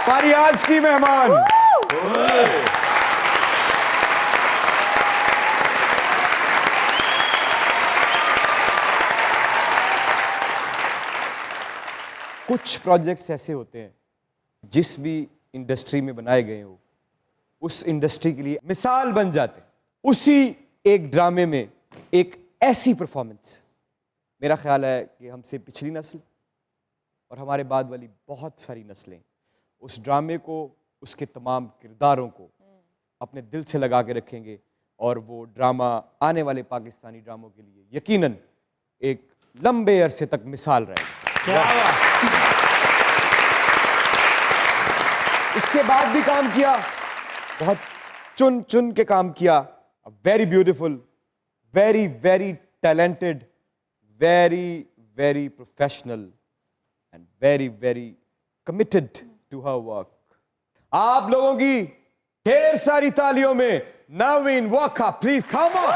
हमारी आज की मेहमान कुछ प्रोजेक्ट्स ऐसे होते हैं जिस भी इंडस्ट्री में बनाए गए हो उस इंडस्ट्री के लिए मिसाल बन जाते हैं। उसी एक ड्रामे में एक ऐसी परफॉर्मेंस, मेरा ख्याल है कि हमसे पिछली नस्ल और हमारे बाद वाली बहुत सारी नस्लें उस ड्रामे को, उसके तमाम किरदारों को अपने दिल से लगा के रखेंगे और वो ड्रामा आने वाले पाकिस्तानी ड्रामों के लिए यकीनन एक लंबे अरसे तक मिसाल रहेगा। इसके बाद भी काम किया, बहुत चुन चुन के काम किया। Very beautiful, very very talented, very very professional and very very committed to her work. आप लोगों की ढेर सारी तालियों में नवीन वॉका, प्लीज कम ऑन।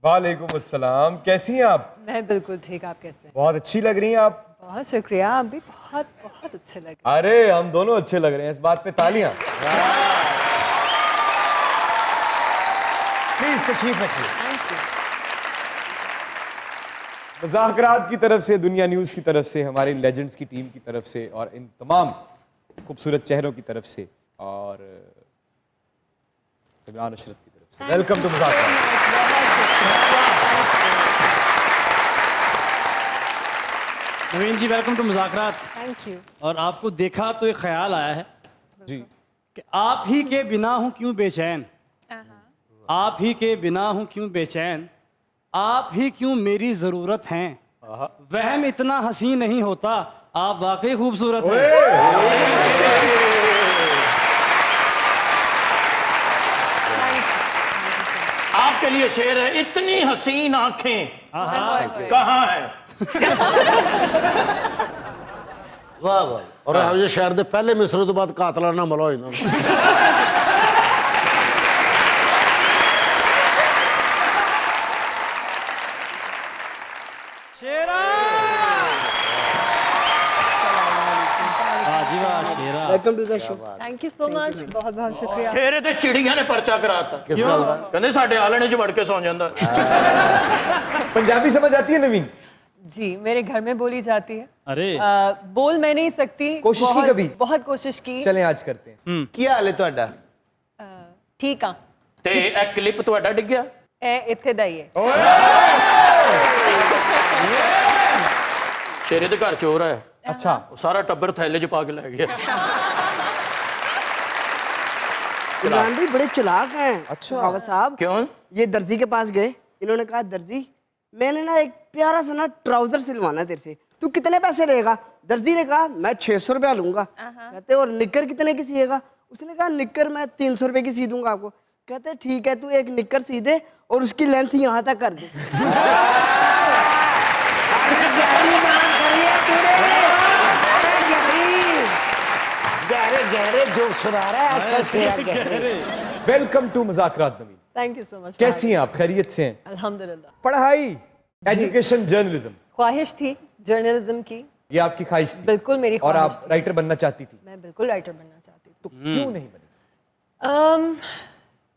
वालेकुम अस्सलाम, कैसी हैं आप? मैं बिल्कुल ठीक, आप कैसे हैं? बहुत अच्छी लग रही हैं आप। बहुत शुक्रिया, आप भी बहुत बहुत अच्छे लगे। अरे हम दोनों अच्छे लग रहे हैं, इस बात पे तालियां। प्लीज तशरीफ रखिए। Thank you. मुज़ाकरात की तरफ से, दुनिया न्यूज़ की तरफ से, हमारे इन लेजेंड्स की टीम की तरफ से और इन तमाम खूबसूरत चेहरों की तरफ से और इमरान अशरफ की तरफ से welcome to Muzakarat. Naveen ji welcome to Muzakarat. Thank you. और आपको देखा तो एक ख्याल आया है जी, कि आप ही के बिना हूँ क्यों बेचैन, आप ही के बिना हूँ क्यों बेचैन, आप ही क्यों मेरी ज़रूरत हैं, वहम इतना हसीन नहीं होता, आप वाकई खूबसूरत हैं। आपके लिए शेर है, इतनी हसीन आंखें कहाँ है। वाह वाह। और ये शहर दे पहले मिसरे तो बाद कातलाना हमला हो जांदा। शेरा वाह जी वाह, Shera welcome to the show. Thank you so much, बहुत बहुत शुक्रिया। शेरे ते चिड़िया ने पर्चा कराता। किस गल दा? कहंदे साडे आलणे च वड़ के सौ जांदा। पंजाबी समझ आती है नवीन? जी, मेरे घर में बोली जाती है। अरे बोल मैं नहीं सकती। कोशिश की कभी? बहुत कोशिश की। चलें आज करते हैं। क्या हाल है ਤੁਹਾਡਾ? ठीक आ। ते एक क्लिप ਤੁਹਾਡਾ ਡਿੱਗ ਗਿਆ। ए इत्थे दा ही है। शेरे दे घर चोर है, अच्छा, वो सारा टब्बर थैले च पा के ले गया। इमरान भाई बड़े चालाक हैं। अच्छा। बाबा साहब, क्यों? ये दर्जी के पास गए, इन्होंने कहा दर्जी मैंने ना एक प्यारा सा ना ट्राउजर सिलवाना है तेरे से, तू कितने पैसे लेगा? दर्जी ने कहा मैं 600 रुपया लूंगा। कहते और निक्कर कितने की सिएगा? उसने कहा निक्कर मैं 300 रुपये की सी दूंगा आपको। कहते ठीक है, तू एक निक्कर सी दे और उसकी लेंथ यहाँ तक कर दे। गहरे गहरे जोक सुना रहा है आजकल शेर गहरे। Welcome to Muzakarat Naveen. Thank you so much. कैसी हैं आप? खैरियत से हैं? अल्हम्दुलिल्लाह। पढ़ाई, एजुकेशन, जर्नलिज्म, ख्वाहिश थी जर्नलिज्म की। ये आपकी ख्वाहिश थी? बिल्कुल मेरी और ख्वाहिश आप थी। राइटर बनना चाहती थी? मैं बिल्कुल राइटर बनना चाहती थी। तो क्यों नहीं बनी?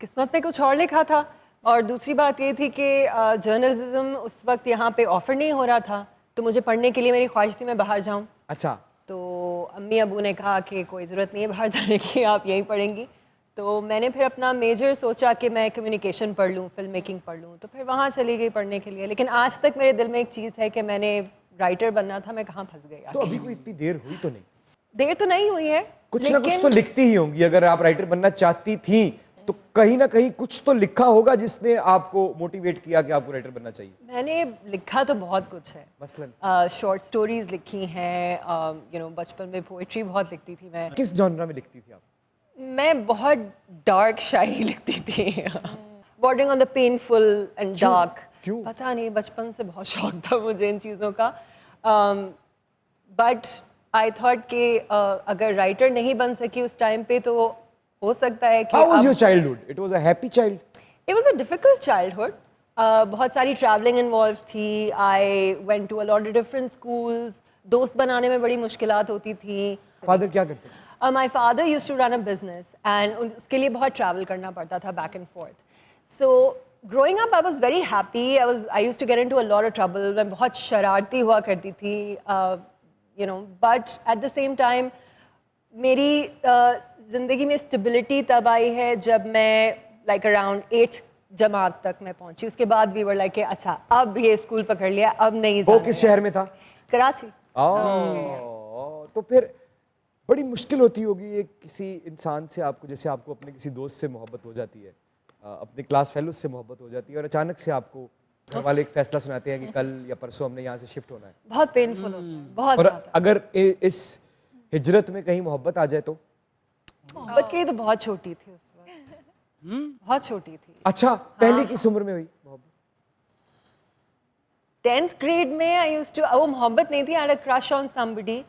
किस्मत में कुछ और लिखा था और दूसरी बात ये थी कि जर्नलिज्म उस वक्त यहाँ पे ऑफर नहीं हो रहा था, तो मुझे पढ़ने के लिए मेरी ख्वाहिश थी मैं बाहर जाऊँ। अच्छा, तो अम्मी अबू ने कहा कि कोई ज़रूरत नहीं है बाहर जाने की, आप यहीं पढ़ेंगी। तो मैंने फिर अपना मेजर सोचा कि मैं कम्युनिकेशन पढ़ लूँ, फिल्म मेकिंग पढ़ लूँ, तो फिर वहाँ चली गई पढ़ने के लिए। लेकिन आज तक मेरे दिल में एक चीज़ है कि मैंने राइटर बनना था, मैं कहाँ फंस गई। तो अभी कोई इतनी देर हुई तो नहीं? देर तो नहीं हुई है, कुछ ना कुछ तो लिखती ही होंगी। अगर आप राइटर बनना चाहती थी तो कहीं ना कहीं कुछ तो लिखा होगा जिसने आपको मोटिवेट किया कि आपको राइटर बनना चाहिए। मैंने लिखा तो बहुत कुछ है, मसलन शॉर्ट स्टोरीज लिखी हैं, बचपन में पोइट्री बहुत लिखती थी मैं। किस जॉनरा में लिखती थी आप? मैं बहुत डार्क शायरी लिखती थी, bordering on the painful and dark. क्यों? पता नहीं, बचपन से बहुत शौक था मुझे इन चीज़ों का। बट आई थॉट कि अगर राइटर नहीं बन सकी उस टाइम पे तो हो सकता है कि How was your childhood? It was a happy child? It was a difficult childhood. बहुत सारी traveling involved थी. I went to a lot of different schools. दोस्त बनाने में बड़ी मुश्किलात होती थी. Father क्या करते थे? My father used to run a business and उसके लिए बहुत travel करना पड़ता था back and forth. So growing up, I was very happy. I used to get into a lot of trouble. मैं बहुत शरारती हुआ करती थी. But at the same time, मेरी ज़िंदगी में स्टेबिलिटी तब आई है जब मैं लाइक अराउंड 8th जमात तक मैं पहुंची। उसके बाद वी वर लाइक अच्छा अब ये स्कूल पकड़ लिया, अब नहीं वो जाना किस है। शहर में था? कराची। तो फिर बड़ी मुश्किल होती होगी एक किसी इंसान से, आपको जैसे आपको अपने किसी दोस्त से मोहब्बत हो जाती है, अपने क्लास फेलोज से मोहब्बत हो जाती है और अचानक से आपको घर वाले एक फैसला सुनाते हैं कि कल या परसों हमने यहाँ से शिफ्ट होना है। बहुत पेनफुल होता है, बहुत और ज़्यादा। अगर इस हिजरत में कहीं मोहब्बत आ जाए तो? मोहब्बत के लिए तो बहुत छोटी थी उस वक्त, बहुत छोटी थी। अच्छा, पहली किस उम्र में हुई मोहब्बत? 10th grade में आई यूज्ड टू, वो मोहब्बत नहीं थी, I had a crush on somebody,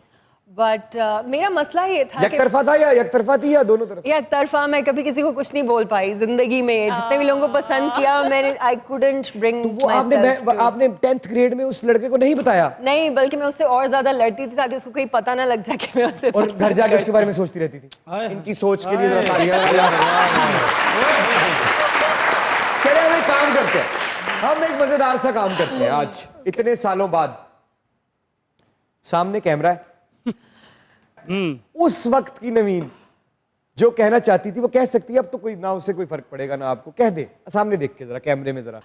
but मेरा मसला ये था एक तरफा था या एक तरफा थी या दोनों तरफ? एक तरफा। मैं कभी किसी को कुछ नहीं बोल पाई जिंदगी में, जितने भी लोगों को पसंद किया मैंने, आई कुडंट ब्रिंग तो वो आपने 10th ग्रेड में उस लड़के को नहीं बताया? नहीं, बल्कि मैं उससे और ज्यादा लड़ती थी ताकि उसको कहीं पता ना लग जाए कि मैं उससे और घर जाके उसके बारे में सोचती रहती थी? इनकी सोच के लिए जरा तालियां। चलिए हम एक काम करते हैं, हम एक मजेदार सा काम करते हैं आज इतने सालों बाद। सामने कैमरा है, उस वक्त की नवीन जो कहना चाहती थी वो कह सकती है, अब तो कोई ना उसे कोई फर्क पड़ेगा ना आपको, कह दे सामने देख के जरा कैमरे में जरा।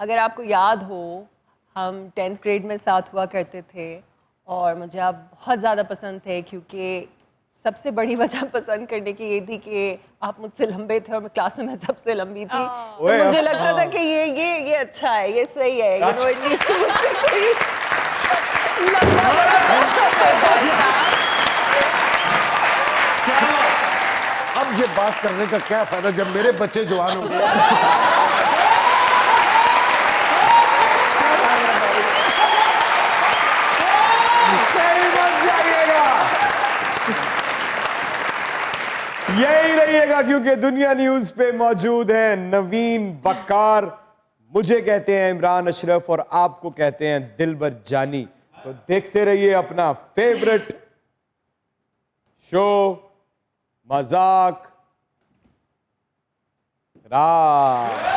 अगर आपको याद हो, हम 10th ग्रेड में साथ हुआ करते थे और मुझे आप बहुत ज़्यादा पसंद थे, क्योंकि सबसे बड़ी वजह पसंद करने की ये थी कि आप मुझसे लंबे थे और मैं क्लास में सबसे लंबी थी। तो मुझे लगता था कि ये अच्छा है, ये सही है, अब ये बात करने का क्या फायदा जब मेरे बच्चे जवान हो गए। यही रहिएगा क्योंकि दुनिया न्यूज पे मौजूद है नवीन वक्कार। मुझे कहते हैं इमरान अशरफ और आपको कहते हैं दिलबर जानी। तो देखते रहिए अपना फेवरेट शो मजाक रात।